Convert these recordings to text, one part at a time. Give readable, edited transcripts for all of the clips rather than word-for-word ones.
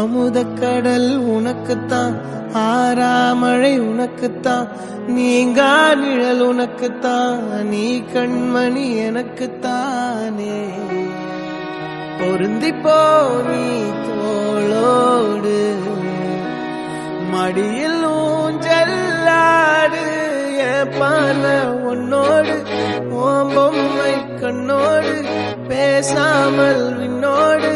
அமுதக்கடல் உனக்குத்தான், ஆறாமழை உனக்குத்தான், நீங்கா நிழல் உனக்குத்தான், நீ கண்மணி எனக்குத்தானே. பொருந்திப்போ நீ தோளோடு, மடியில் ஊஞ்சல்லாடு, என் பார்வை உன்னோடு, ஓம் பொம்மை கண்ணோடு, பேசாமல் விண்ணோடு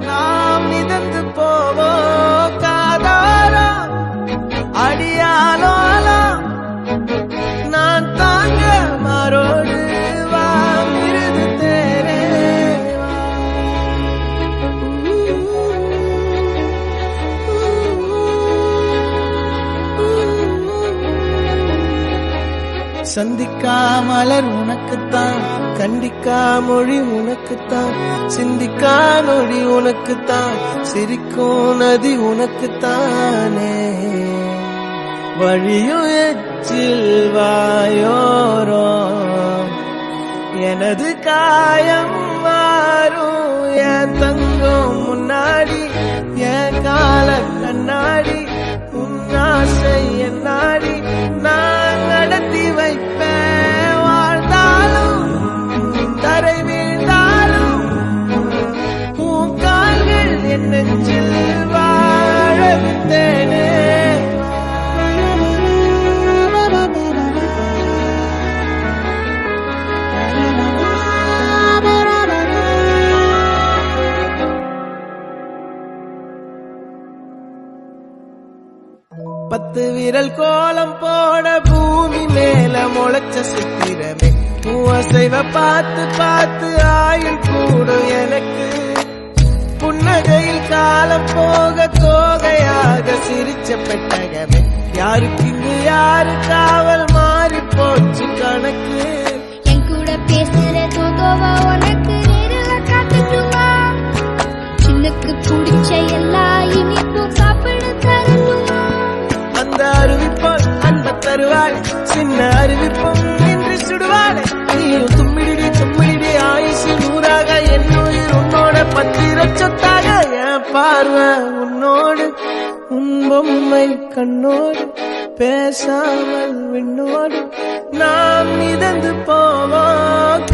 நாம் மிதந்து போவோம் காதாரா அடியாலோலா, நான் தாங்க மாறோடு வா மிருது தேரே. சந்திக்கா மலர் உனக்குத்தான், கண்டிக்கா மொழி உனக்குத்தான், சிந்திக்கா நொடி உனக்குத்தான், சிரிக்கும் நதி உனக்குத்தானே. வழியும் எச்சில் வாயோரோ எனது காயம் மாறும், என் தங்கம் முன்னாடி என் கால கண்ணாடி, உன் ஆசை என் நாடி நான் நடத்தி வைப்பேன். வாழ்ந்தாலும் தரை வீழ்ந்தாலும் உன் கால்கள் என் நெஞ்சில் வாழ விட்டேனே. பத்து விரல் கோலம் போட பூமி மேல முளைச்ச சித்திரமே, அசைவ பார்த்து பார்த்து ஆயுள் கூடும் எனக்கு. புன்னகையில் காலம் போக தோகையாக சிரிச்ச பெட்டகமே, யாருக்கு இங்கு யாரு காவல் மாறி போச்சு கணக்கு. என் கூட பேசுற தோதோவா உனக்கு நேரில் காட்டுமா, சின்னுக்கு பிடிச்ச எல்லா இனிப்பும் சாப்பிட தரணுமா. அந்த அறிவிப்போல் அன்ப தருவாள், சின்ன அறிவிப்பும் இன்று சுடுவாளே. நீயும் தும்மிடி தும்மிடி ஆயுசு நூறாக, என் உயிர் உன்னோட பத்திர சொத்தாக. என் பார்வை உன்னோடு, உன் பொம்மை கண்ணோடு, பேசாமல் விண்ணோடு நாம் மிதந்து போவோம்